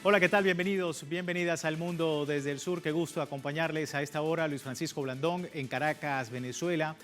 Hola, ¿qué tal? Bienvenidos, bienvenidas al Mundo desde el Sur. Qué gusto acompañarles a esta hora. Luis Francisco Blandón en Caracas, Venezuela,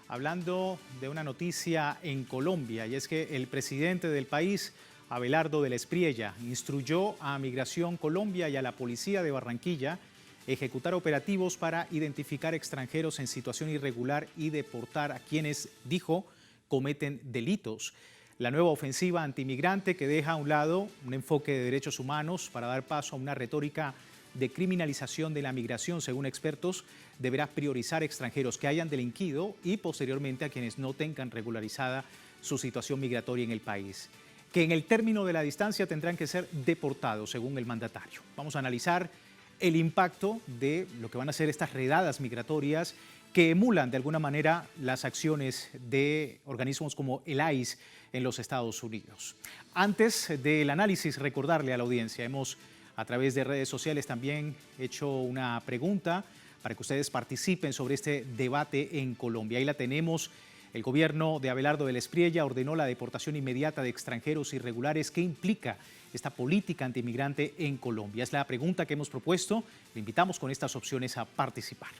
hablando de una noticia en Colombia, y es que el presidente del país, Abelardo del Espriella, instruyó a Migración Colombia y a la Policía de Barranquilla ejecutar operativos para identificar extranjeros en situación irregular y deportar a quienes, dijo, cometen delitos. La nueva ofensiva antimigrante que deja a un lado un enfoque de derechos humanos para dar paso a una retórica de criminalización de la migración, según expertos, deberá priorizar extranjeros que hayan delinquido y posteriormente a quienes no tengan regularizada su situación migratoria en el país, que en el término de la distancia tendrán que ser deportados, según el mandatario. Vamos a analizar el impacto de lo que van a ser estas redadas migratorias que emulan de alguna manera las acciones de organismos como el ICE en los Estados Unidos. Antes del análisis, recordarle a la audiencia, hemos a través de redes sociales también hecho una pregunta para que ustedes participen sobre este debate en Colombia. Ahí la tenemos. El gobierno de Abelardo del Espriella ordenó la deportación inmediata de extranjeros irregulares. ¿Qué implica esta política antimigrante en Colombia? Es la pregunta que hemos propuesto. Le invitamos con estas opciones a participar.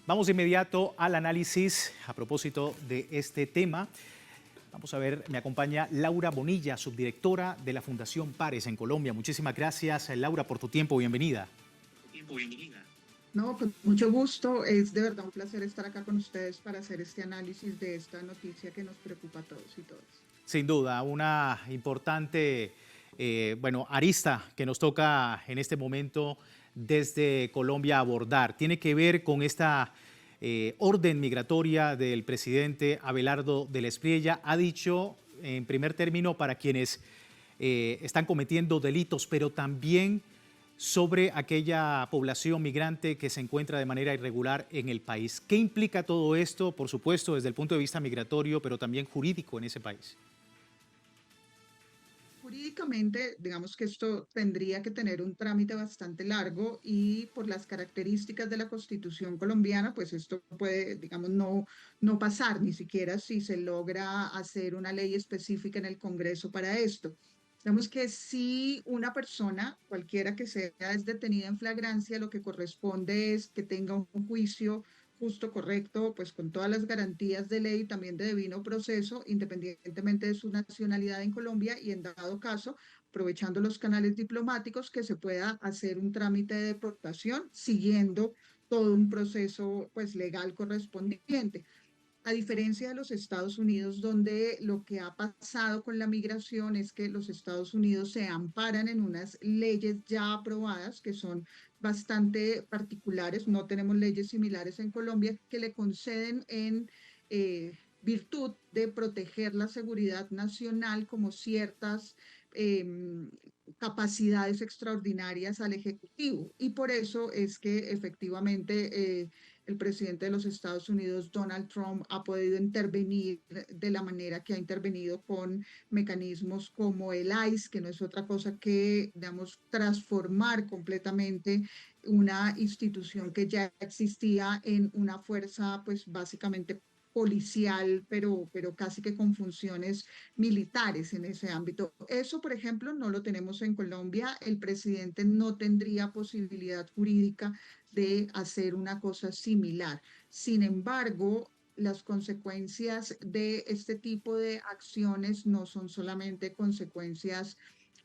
Vamos de inmediato al análisis a propósito de este tema. Vamos a ver, me acompaña Laura Bonilla, subdirectora de la Fundación Pares en Colombia. Muchísimas gracias, Laura, por tu tiempo. Bienvenida. No, con mucho gusto. Es de verdad un placer estar acá con ustedes para hacer este análisis de esta noticia que nos preocupa a todos y todas. Sin duda, una importante arista que nos toca en este momento desde Colombia abordar. Tiene que ver con esta orden migratoria del presidente Abelardo del Espriella. Ha dicho, en primer término, para quienes están cometiendo delitos, pero también sobre aquella población migrante que se encuentra de manera irregular en el país. ¿Qué implica todo esto, por supuesto, desde el punto de vista migratorio, pero también jurídico en ese país? Jurídicamente, digamos que esto tendría que tener un trámite bastante largo y por las características de la Constitución colombiana, pues esto puede, digamos, no pasar, ni siquiera si se logra hacer una ley específica en el Congreso para esto. Digamos que si una persona, cualquiera que sea, es detenida en flagrancia, lo que corresponde es que tenga un juicio justo, correcto, pues con todas las garantías de ley, también de debido proceso, independientemente de su nacionalidad en Colombia y en dado caso, aprovechando los canales diplomáticos, que se pueda hacer un trámite de deportación siguiendo todo un proceso pues legal correspondiente. A diferencia de los Estados Unidos, donde lo que ha pasado con la migración es que los Estados Unidos se amparan en unas leyes ya aprobadas que son bastante particulares. No tenemos leyes similares en Colombia que le conceden en virtud de proteger la seguridad nacional como ciertas capacidades extraordinarias al Ejecutivo. Y por eso es que efectivamente el presidente de los Estados Unidos, Donald Trump, ha podido intervenir de la manera que ha intervenido con mecanismos como el ICE, que no es otra cosa que, digamos, transformar completamente una institución que ya existía en una fuerza, pues básicamente policial, pero casi que con funciones militares en ese ámbito. Eso, por ejemplo, no lo tenemos en Colombia. El presidente no tendría posibilidad jurídica de hacer una cosa similar. Sin embargo, las consecuencias de este tipo de acciones no son solamente consecuencias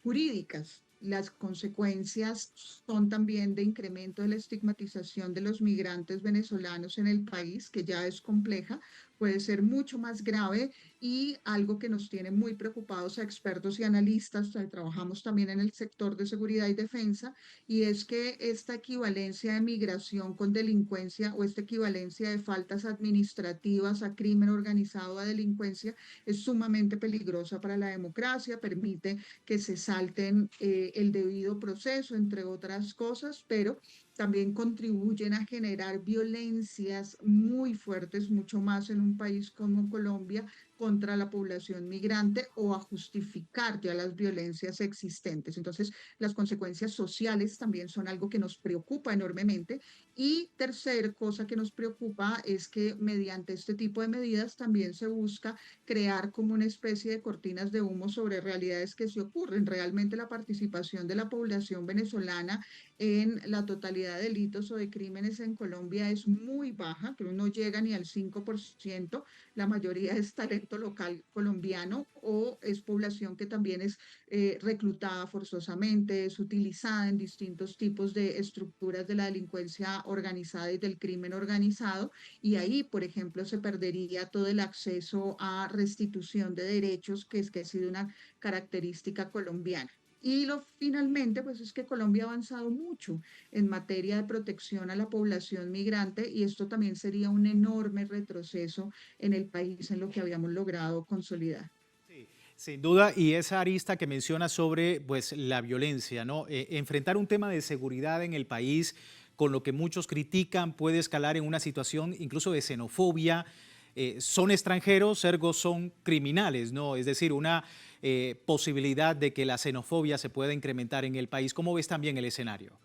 jurídicas. Las consecuencias son también de incremento de la estigmatización de los migrantes venezolanos en el país, que ya es compleja, puede ser mucho más grave y algo que nos tiene muy preocupados a expertos y analistas, trabajamos también en el sector de seguridad y defensa, y es que esta equivalencia de migración con delincuencia o esta equivalencia de faltas administrativas a crimen organizado, a delincuencia, es sumamente peligrosa para la democracia, permite que se salten el debido proceso, entre otras cosas, pero también contribuyen a generar violencias muy fuertes, mucho más en un país como Colombia, contra la población migrante o a justificar ya las violencias existentes. Entonces, las consecuencias sociales también son algo que nos preocupa enormemente. Y tercer cosa que nos preocupa es que mediante este tipo de medidas también se busca crear como una especie de cortinas de humo sobre realidades que se ocurren. Realmente la participación de la población venezolana en la totalidad de delitos o de crímenes en Colombia es muy baja, que no llega ni al 5%. La mayoría es talento local colombiano o es población que también es reclutada forzosamente, es utilizada en distintos tipos de estructuras de la delincuencia organizada y del crimen organizado. Y ahí, por ejemplo, se perdería todo el acceso a restitución de derechos, que ha sido una característica colombiana. Y finalmente, pues es que Colombia ha avanzado mucho en materia de protección a la población migrante y esto también sería un enorme retroceso en el país en lo que habíamos logrado consolidar. Sí, sin duda, y esa arista que menciona sobre pues, la violencia, ¿no? Enfrentar un tema de seguridad en el país, con lo que muchos critican, puede escalar en una situación incluso de xenofobia. Son extranjeros, ergo son criminales, ¿no? Es decir, una posibilidad de que la xenofobia se pueda incrementar en el país. ¿Cómo ves también el escenario?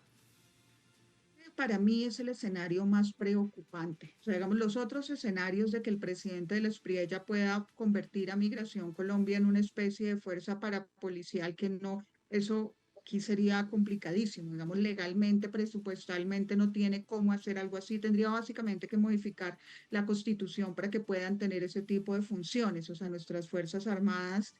Para mí es el escenario más preocupante. O sea, digamos, los otros escenarios de que el presidente de la Espriella pueda convertir a Migración Colombia en una especie de fuerza parapolicial que no, eso aquí sería complicadísimo. Digamos, legalmente, presupuestalmente no tiene cómo hacer algo así. Tendría básicamente que modificar la Constitución para que puedan tener ese tipo de funciones. O sea, nuestras Fuerzas Armadas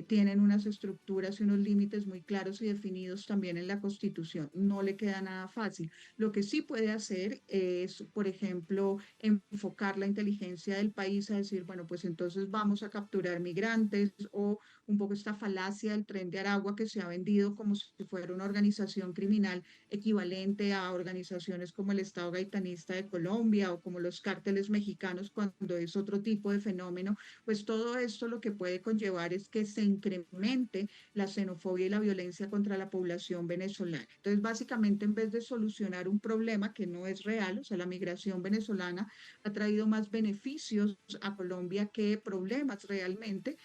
tienen unas estructuras y unos límites muy claros y definidos también en la Constitución. No le queda nada fácil. Lo que sí puede hacer es, por ejemplo, enfocar la inteligencia del país a decir, bueno, pues entonces vamos a capturar migrantes o un poco esta falacia del Tren de Aragua que se ha vendido como si fuera una organización criminal equivalente a organizaciones como el Estado Gaitanista de Colombia o como los cárteles mexicanos cuando es otro tipo de fenómeno, pues todo esto lo que puede conllevar es que se incremente la xenofobia y la violencia contra la población venezolana. Entonces, básicamente, en vez de solucionar un problema que no es real, o sea, la migración venezolana ha traído más beneficios a Colombia que problemas realmente.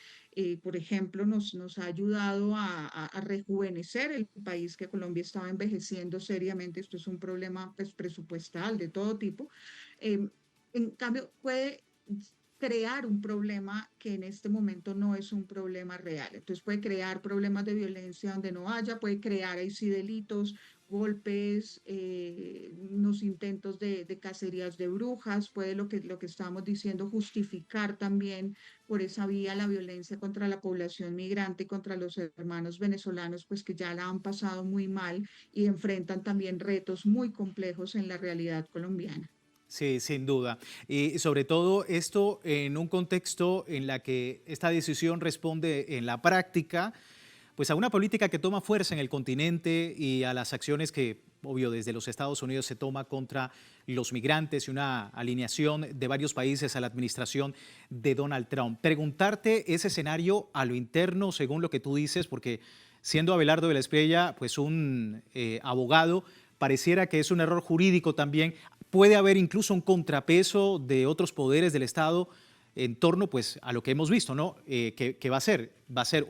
Por ejemplo, nos ha ayudado a rejuvenecer el país, que Colombia estaba envejeciendo seriamente. Esto es un problema pues, presupuestal de todo tipo. Eh, en cambio, puede crear un problema que en este momento no es un problema real. Entonces puede crear problemas de violencia donde no haya, puede crear ahí sí delitos, golpes, unos intentos de cacerías de brujas, puede lo que estábamos diciendo, justificar también por esa vía la violencia contra la población migrante y contra los hermanos venezolanos, pues que ya la han pasado muy mal y enfrentan también retos muy complejos en la realidad colombiana. Sí, sin duda. Y sobre todo esto en un contexto en la que esta decisión responde en la práctica pues a una política que toma fuerza en el continente y a las acciones que, obvio, desde los Estados Unidos se toma contra los migrantes y una alineación de varios países a la administración de Donald Trump. Preguntarte ese escenario a lo interno, según lo que tú dices, porque siendo Abelardo de la Espriella, pues un abogado, pareciera que es un error jurídico también. Puede haber incluso un contrapeso de otros poderes del Estado en torno pues, a lo que hemos visto, ¿no? ¿Qué va a ser? Va a ser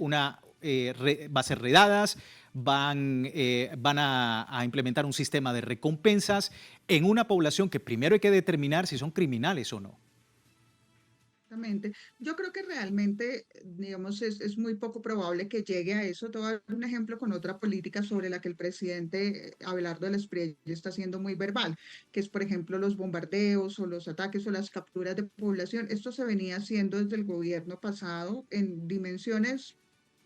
va a ser redadas, van a implementar un sistema de recompensas en una población que primero hay que determinar si son criminales o no. Exactamente. Yo creo que realmente, digamos, es muy poco probable que llegue a eso. Te voy a dar un ejemplo con otra política sobre la que el presidente Abelardo del Espriella está siendo muy verbal, que es, por ejemplo, los bombardeos o los ataques o las capturas de población. Esto se venía haciendo desde el gobierno pasado en dimensiones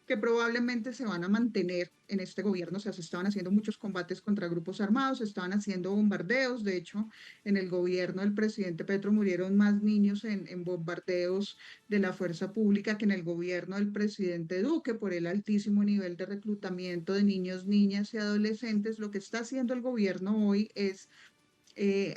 que probablemente se van a mantener en este gobierno. O sea, se estaban haciendo muchos combates contra grupos armados, se estaban haciendo bombardeos. De hecho, en el gobierno del presidente Petro murieron más niños en bombardeos de la fuerza pública que en el gobierno del presidente Duque por el altísimo nivel de reclutamiento de niños, niñas y adolescentes. Lo que está haciendo el gobierno hoy es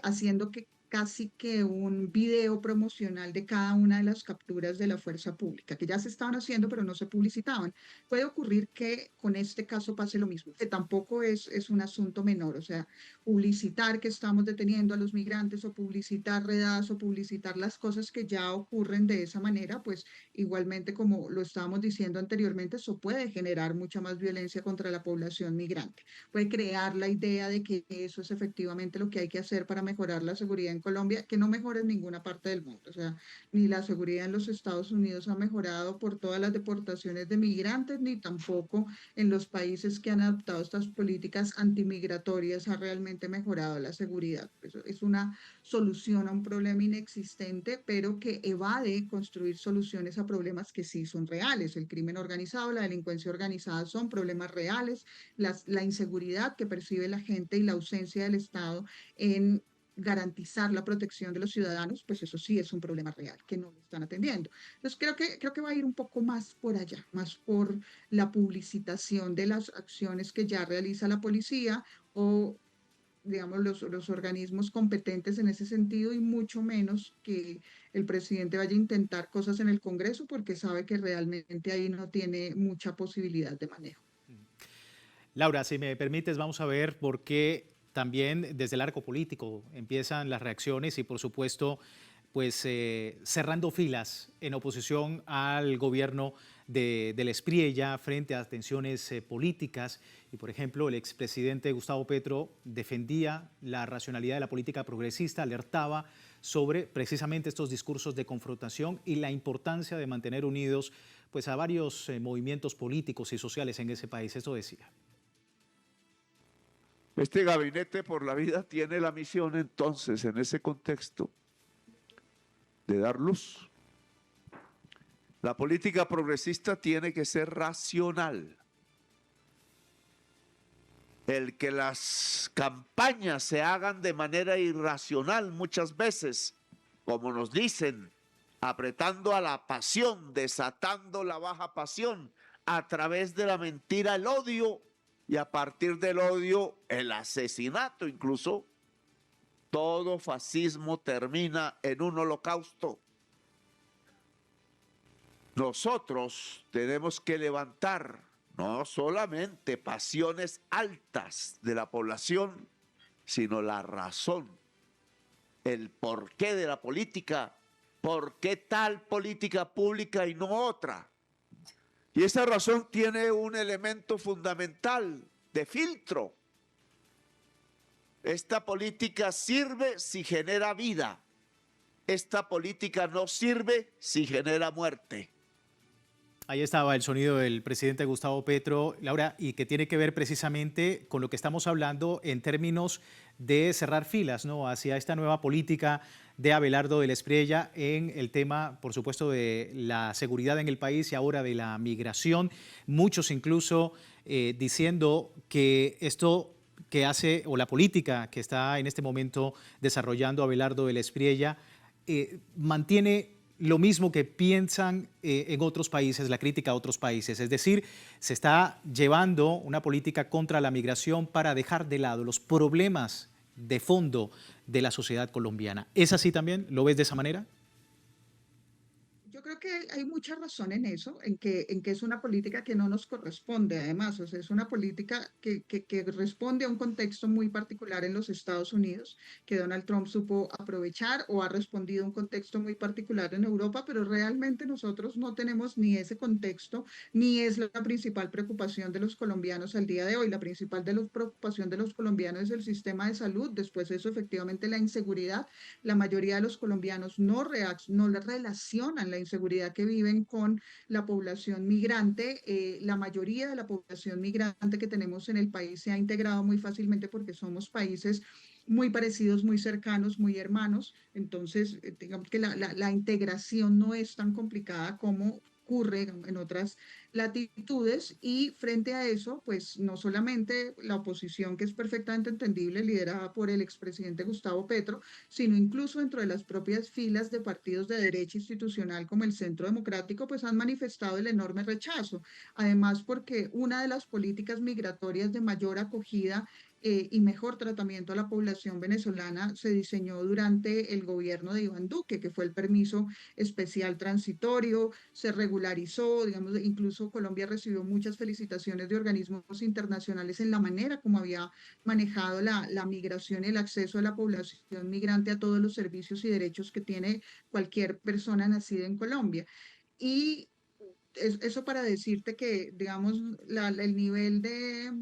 haciendo que casi que un video promocional de cada una de las capturas de la fuerza pública, que ya se estaban haciendo, pero no se publicitaban. Puede ocurrir que con este caso pase lo mismo, que tampoco es un asunto menor, o sea, publicitar que estamos deteniendo a los migrantes o publicitar redadas o publicitar las cosas que ya ocurren de esa manera, pues igualmente como lo estábamos diciendo anteriormente, eso puede generar mucha más violencia contra la población migrante. Puede crear la idea de que eso es efectivamente lo que hay que hacer para mejorar la seguridad en Colombia, que no mejora en ninguna parte del mundo. O sea, ni la seguridad en los Estados Unidos ha mejorado por todas las deportaciones de migrantes, ni tampoco en los países que han adoptado estas políticas antimigratorias ha realmente mejorado la seguridad. Eso es una solución a un problema inexistente, pero que evade construir soluciones a problemas que sí son reales. El crimen organizado, la delincuencia organizada son problemas reales, la inseguridad que percibe la gente y la ausencia del Estado en garantizar la protección de los ciudadanos, pues eso sí es un problema real que no lo están atendiendo. Entonces creo que va a ir un poco más por allá, más por la publicitación de las acciones que ya realiza la policía o digamos, los organismos competentes en ese sentido y mucho menos que el presidente vaya a intentar cosas en el Congreso porque sabe que realmente ahí no tiene mucha posibilidad de manejo. Laura, si me permites, vamos a ver por qué también desde el arco político empiezan las reacciones y, por supuesto, pues cerrando filas en oposición al gobierno del Espriella frente a tensiones políticas. Y, por ejemplo, el expresidente Gustavo Petro defendía la racionalidad de la política progresista, alertaba sobre precisamente estos discursos de confrontación y la importancia de mantener unidos pues, a varios movimientos políticos y sociales en ese país. Eso decía. Este gabinete por la vida tiene la misión entonces, en ese contexto, de dar luz. La política progresista tiene que ser racional. El que las campañas se hagan de manera irracional muchas veces, como nos dicen, apretando a la pasión, desatando la baja pasión, a través de la mentira, el odio, y a partir del odio, el asesinato incluso. Todo fascismo termina en un holocausto. Nosotros tenemos que levantar no solamente pasiones altas de la población, sino la razón, el porqué de la política, por qué tal política pública y no otra. Y esa razón tiene un elemento fundamental de filtro. Esta política sirve si genera vida. Esta política no sirve si genera muerte. Ahí estaba el sonido del presidente Gustavo Petro, Laura, y que tiene que ver precisamente con lo que estamos hablando en términos de cerrar filas, ¿no?, hacia esta nueva política de Abelardo del Espriella en el tema, por supuesto, de la seguridad en el país y ahora de la migración. Muchos incluso diciendo que esto que hace, o la política que está en este momento desarrollando Abelardo del Espriella, mantiene lo mismo que piensan en otros países, la crítica a otros países. Es decir, se está llevando una política contra la migración para dejar de lado los problemas de fondo de la sociedad colombiana. ¿Es así también? ¿Lo ves de esa manera? Yo creo que hay mucha razón en eso, en que es una política que no nos corresponde, además, o sea, es una política que responde a un contexto muy particular en los Estados Unidos, que Donald Trump supo aprovechar o ha respondido a un contexto muy particular en Europa, pero realmente nosotros no tenemos ni ese contexto, ni es la principal preocupación de los colombianos al día de hoy. La principal preocupación de los colombianos es el sistema de salud, después eso efectivamente la inseguridad. La mayoría de los colombianos no relacionan la inseguridad que viven con la población migrante. La mayoría de la población migrante que tenemos en el país se ha integrado muy fácilmente porque somos países muy parecidos, muy cercanos, muy hermanos. Entonces, digamos que la integración no es tan complicada como ocurre en otras latitudes, y frente a eso, pues no solamente la oposición, que es perfectamente entendible, liderada por el expresidente Gustavo Petro, sino incluso dentro de las propias filas de partidos de derecha institucional como el Centro Democrático, pues han manifestado el enorme rechazo. Además, porque una de las políticas migratorias de mayor acogida y mejor tratamiento a la población venezolana se diseñó durante el gobierno de Iván Duque, que fue el permiso especial transitorio, se regularizó, digamos, incluso Colombia recibió muchas felicitaciones de organismos internacionales en la manera como había manejado la migración y el acceso de la población migrante a todos los servicios y derechos que tiene cualquier persona nacida en Colombia. Y eso para decirte que, digamos, el nivel de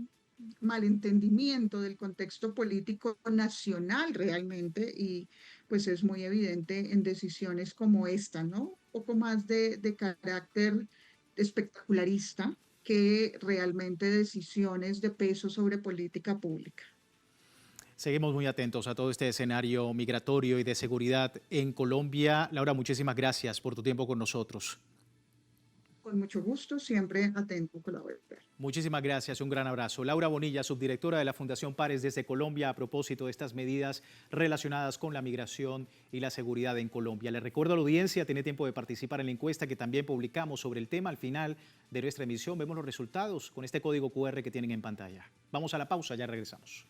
malentendimiento del contexto político nacional realmente, y pues es muy evidente en decisiones como esta, ¿no? Un poco más de carácter espectacularista que realmente decisiones de peso sobre política pública. Seguimos muy atentos a todo este escenario migratorio y de seguridad en Colombia. Laura, muchísimas gracias por tu tiempo con nosotros. Con mucho gusto, siempre atento a colaborar. Muchísimas gracias, un gran abrazo. Laura Bonilla, subdirectora de la Fundación Pares desde Colombia, a propósito de estas medidas relacionadas con la migración y la seguridad en Colombia. Le recuerdo a la audiencia, tiene tiempo de participar en la encuesta que también publicamos sobre el tema. Al final de nuestra emisión vemos los resultados con este código QR que tienen en pantalla. Vamos a la pausa, ya regresamos.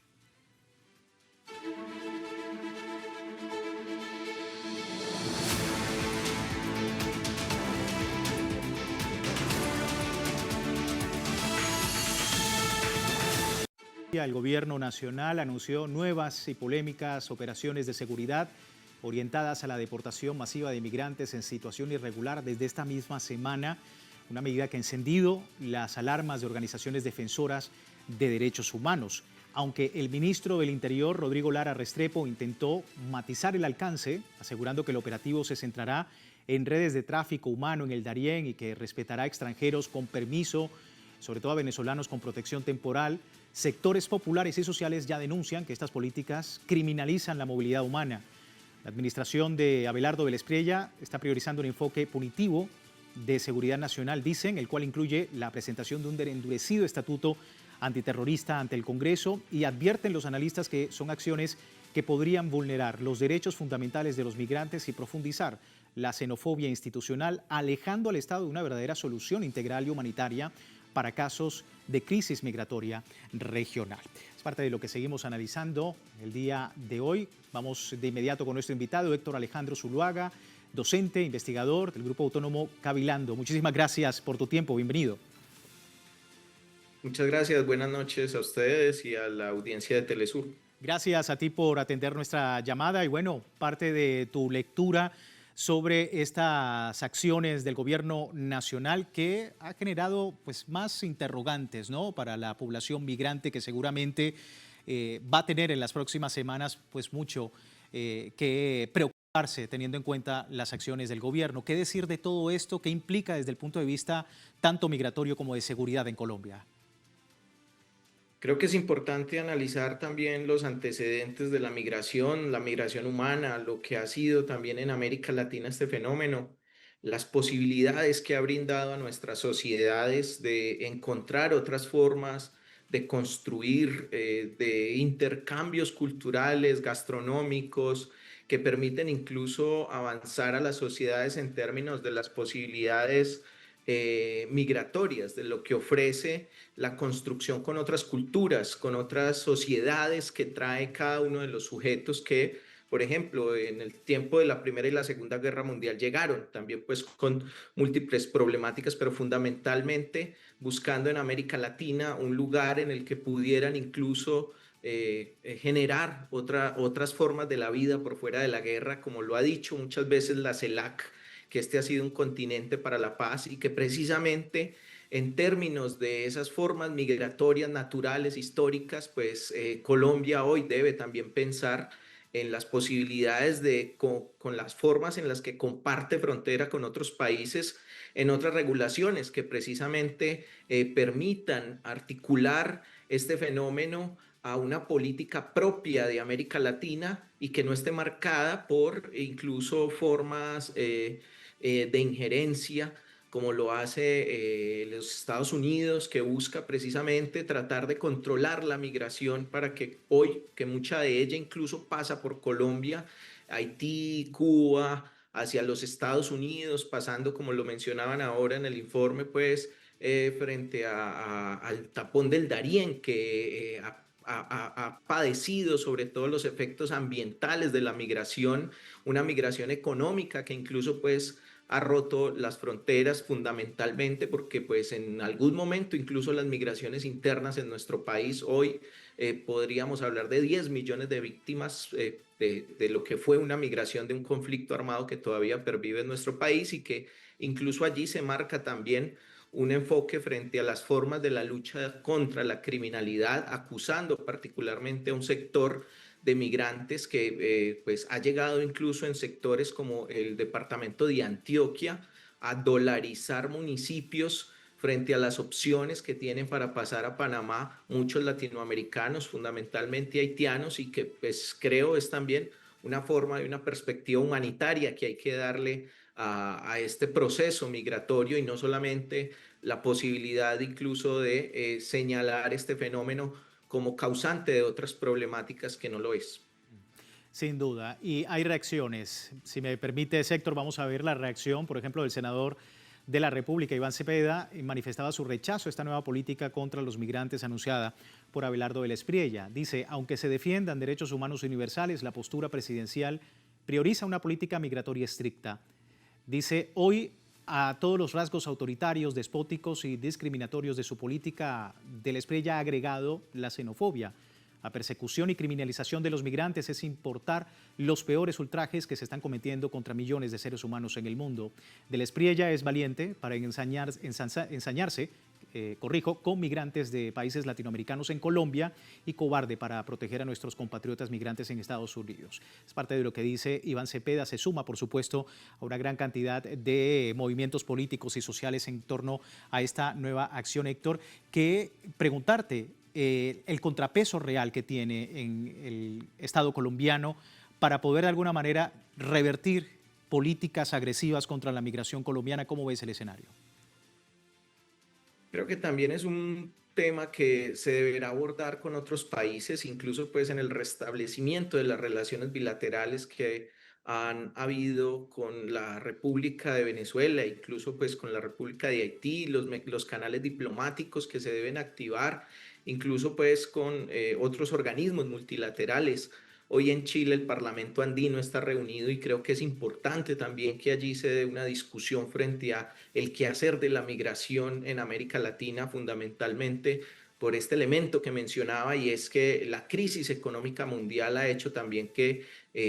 El gobierno nacional anunció nuevas y polémicas operaciones de seguridad orientadas a la deportación masiva de inmigrantes en situación irregular desde esta misma semana, una medida que ha encendido las alarmas de organizaciones defensoras de derechos humanos. Aunque el ministro del Interior, Rodrigo Lara Restrepo, intentó matizar el alcance, asegurando que el operativo se centrará en redes de tráfico humano en el Darién y que respetará a extranjeros con permiso, sobre todo a venezolanos con protección temporal, sectores populares y sociales ya denuncian que estas políticas criminalizan la movilidad humana. La administración de Abelardo Vélez Priella está priorizando un enfoque punitivo de seguridad nacional, dicen, el cual incluye la presentación de un endurecido estatuto antiterrorista ante el Congreso, y advierten los analistas que son acciones que podrían vulnerar los derechos fundamentales de los migrantes y profundizar la xenofobia institucional, alejando al Estado de una verdadera solución integral y humanitaria para casos de crisis migratoria regional. Es parte de lo que seguimos analizando el día de hoy. Vamos de inmediato con nuestro invitado, Héctor Alejandro Zuluaga, docente, investigador del Grupo Autónomo Cavilando. Muchísimas gracias por tu tiempo, bienvenido. Muchas gracias, buenas noches a ustedes y a la audiencia de Telesur. Gracias a ti por atender nuestra llamada y bueno, parte de tu lectura sobre estas acciones del gobierno nacional que ha generado pues más interrogantes, ¿no?, para la población migrante, que seguramente va a tener en las próximas semanas pues mucho que preocuparse teniendo en cuenta las acciones del gobierno. ¿Qué decir de todo esto? ¿Qué implica desde el punto de vista tanto migratorio como de seguridad en Colombia? Creo que es importante analizar también los antecedentes de la migración humana, lo que ha sido también en América Latina este fenómeno, las posibilidades que ha brindado a nuestras sociedades de encontrar otras formas de construir, de intercambios culturales, gastronómicos, que permiten incluso avanzar a las sociedades en términos de las posibilidades migratorias, de lo que ofrece la construcción con otras culturas, con otras sociedades que trae cada uno de los sujetos que, por ejemplo, en el tiempo de la Primera y la Segunda Guerra Mundial llegaron, también pues con múltiples problemáticas, pero fundamentalmente buscando en América Latina un lugar en el que pudieran incluso generar otras formas de la vida por fuera de la guerra, como lo ha dicho muchas veces la CELAC, que este ha sido un continente para la paz y que precisamente en términos de esas formas migratorias naturales, históricas, pues Colombia hoy debe también pensar en las posibilidades con las formas en las que comparte frontera con otros países, en otras regulaciones que precisamente permitan articular este fenómeno a una política propia de América Latina y que no esté marcada por incluso formas de injerencia como lo hace los Estados Unidos, que busca precisamente tratar de controlar la migración para que hoy, que mucha de ella incluso pasa por Colombia, Haití, Cuba, hacia los Estados Unidos, pasando, como lo mencionaban ahora en el informe, pues frente al tapón del Darién, que ha padecido sobre todo los efectos ambientales de la migración, una migración económica que incluso pues ha roto las fronteras fundamentalmente porque pues en algún momento incluso las migraciones internas en nuestro país hoy podríamos hablar de 10 millones de víctimas de lo que fue una migración de un conflicto armado que todavía pervive en nuestro país y que incluso allí se marca también un enfoque frente a las formas de la lucha contra la criminalidad, acusando particularmente a un sector de migrantes que pues ha llegado incluso en sectores como el departamento de Antioquia a dolarizar municipios frente a las opciones que tienen para pasar a Panamá muchos latinoamericanos, fundamentalmente haitianos, y que pues creo es también una forma y una perspectiva humanitaria que hay que darle a este proceso migratorio y no solamente la posibilidad incluso de señalar este fenómeno como causante de otras problemáticas que no lo es. Sin duda. Y hay reacciones. Si me permite, Héctor, vamos a ver la reacción, por ejemplo, del senador de la República, Iván Cepeda, manifestaba su rechazo a esta nueva política contra los migrantes anunciada por Abelardo Vélez Priella. Dice, aunque se defiendan derechos humanos universales, la postura presidencial prioriza una política migratoria estricta. Dice, hoy a todos los rasgos autoritarios, despóticos y discriminatorios de su política, Vélez Priella ha agregado la xenofobia. La persecución y criminalización de los migrantes es importar los peores ultrajes que se están cometiendo contra millones de seres humanos en el mundo. Vélez Priella es valiente para ensañarse, con migrantes de países latinoamericanos en Colombia y cobarde para proteger a nuestros compatriotas migrantes en Estados Unidos. Es parte de lo que dice Iván Cepeda. Se suma, por supuesto, a una gran cantidad de movimientos políticos y sociales en torno a esta nueva acción, Héctor. Que preguntarte, el contrapeso real que tiene en el Estado colombiano para poder de alguna manera revertir políticas agresivas contra la migración colombiana. ¿Cómo ves el escenario? Creo que también es un tema que se deberá abordar con otros países, incluso pues en el restablecimiento de las relaciones bilaterales que han habido con la República de Venezuela, incluso pues con la República de Haití, los canales diplomáticos que se deben activar, incluso pues con otros organismos multilaterales. Hoy en Chile el Parlamento andino está reunido y creo que es importante también que allí se dé una discusión frente a el quehacer de la migración en América Latina, fundamentalmente por este elemento que mencionaba, y es que la crisis económica mundial ha hecho también que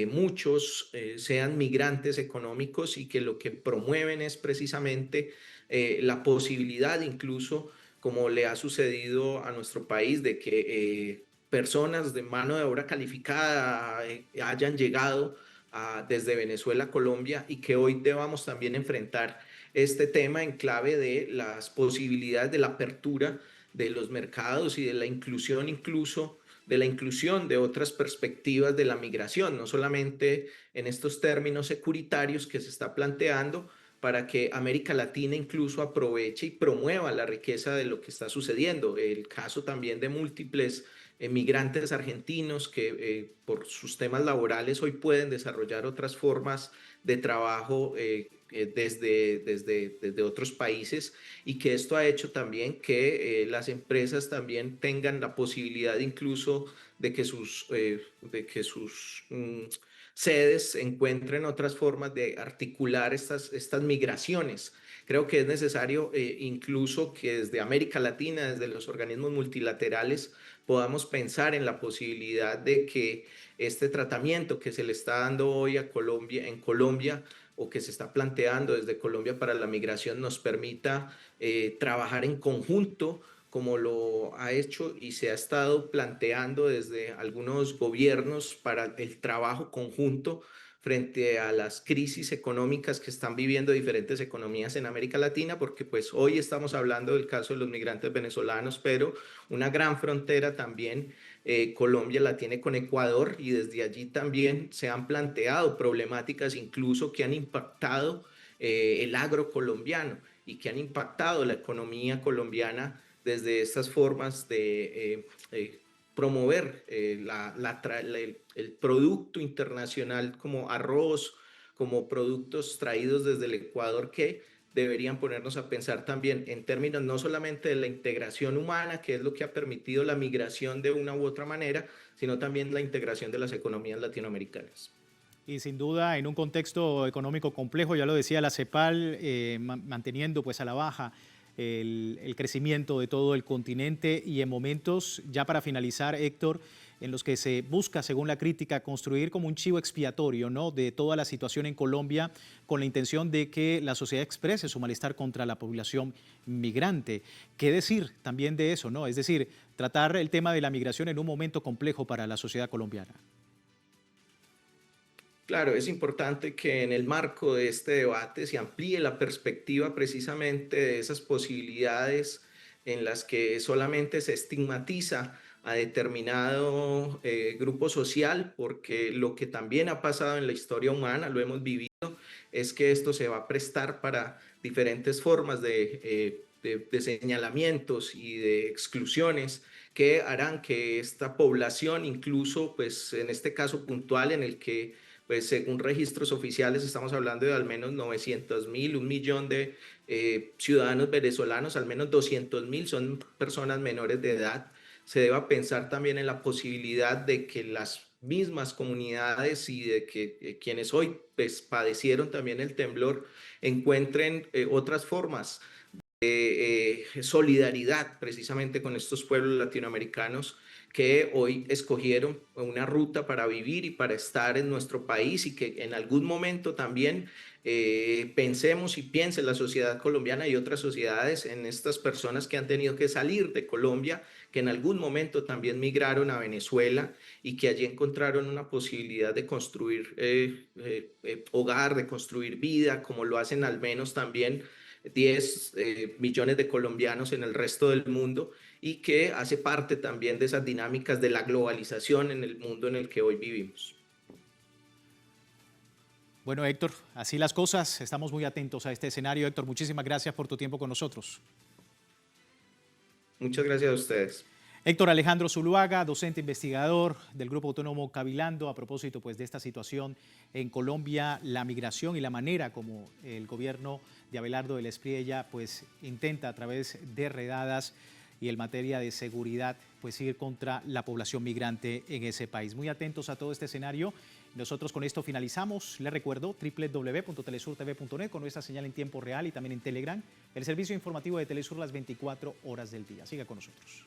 muchos sean migrantes económicos y que lo que promueven es precisamente la posibilidad incluso, como le ha sucedido a nuestro país, de que personas de mano de obra calificada hayan llegado desde Venezuela a Colombia y que hoy debamos también enfrentar este tema en clave de las posibilidades de la apertura de los mercados y de la inclusión incluso de la inclusión de otras perspectivas de la migración, no solamente en estos términos securitarios que se está planteando, para que América Latina incluso aproveche y promueva la riqueza de lo que está sucediendo. El caso también de múltiples migrantes argentinos que por sus temas laborales hoy pueden desarrollar otras formas de trabajo desde otros países, y que esto ha hecho también que las empresas también tengan la posibilidad incluso de que sus sedes encuentren otras formas de articular estas migraciones. Creo que es necesario incluso que desde América Latina, desde los organismos multilaterales, podamos pensar en la posibilidad de que este tratamiento que se le está dando hoy a Colombia, en Colombia, o que se está planteando desde Colombia para la migración, nos permita trabajar en conjunto, como lo ha hecho y se ha estado planteando desde algunos gobiernos para el trabajo conjunto frente a las crisis económicas que están viviendo diferentes economías en América Latina, porque pues hoy estamos hablando del caso de los migrantes venezolanos, pero una gran frontera también Colombia la tiene con Ecuador, y desde allí también se han planteado problemáticas incluso que han impactado el agro colombiano. y que han impactado la economía colombiana desde estas formas de promover el producto internacional como arroz, como productos traídos desde el Ecuador, que deberían ponernos a pensar también en términos no solamente de la integración humana, que es lo que ha permitido la migración de una u otra manera, sino también la integración de las economías latinoamericanas. Y sin duda, en un contexto económico complejo, ya lo decía la CEPAL, manteniendo pues a la baja el crecimiento de todo el continente y en momentos, ya para finalizar, Héctor, en los que se busca, según la crítica, construir como un chivo expiatorio, ¿no?, de toda la situación en Colombia, con la intención de que la sociedad exprese su malestar contra la población migrante. ¿Qué decir también de eso, no? Es decir, tratar el tema de la migración en un momento complejo para la sociedad colombiana. Claro, es importante que en el marco de este debate se amplíe la perspectiva precisamente de esas posibilidades en las que solamente se estigmatiza a determinado grupo social, porque lo que también ha pasado en la historia humana, lo hemos vivido, es que esto se va a prestar para diferentes formas de señalamientos y de exclusiones que harán que esta población, incluso pues en este caso puntual en el que pues según registros oficiales estamos hablando de al menos 900.000, 1.000.000 de ciudadanos venezolanos, al menos 200.000 son personas menores de edad. Se deba pensar también en la posibilidad de que las mismas comunidades y de que quienes hoy pues, padecieron también el temblor encuentren otras formas solidaridad precisamente con estos pueblos latinoamericanos que hoy escogieron una ruta para vivir y para estar en nuestro país y que en algún momento también pensemos y piense la sociedad colombiana y otras sociedades en estas personas que han tenido que salir de Colombia, que en algún momento también migraron a Venezuela y que allí encontraron una posibilidad de construir hogar, de construir vida, como lo hacen al menos también 10 millones de colombianos en el resto del mundo y que hace parte también de esas dinámicas de la globalización en el mundo en el que hoy vivimos. Bueno, Héctor, así las cosas. Estamos muy atentos a este escenario. Héctor, muchísimas gracias por tu tiempo con nosotros. Muchas gracias a ustedes. Héctor Alejandro Zuluaga, docente investigador del Grupo Autónomo Cabilando, a propósito pues, de esta situación en Colombia, la migración y la manera como el gobierno de Abelardo del Espriella pues, intenta a través de redadas y en materia de seguridad pues, ir contra la población migrante en ese país. Muy atentos a todo este escenario. Nosotros con esto finalizamos. Les recuerdo www.telesurtv.net con nuestra señal en tiempo real y también en Telegram, el servicio informativo de Telesur las 24 horas del día. Siga con nosotros.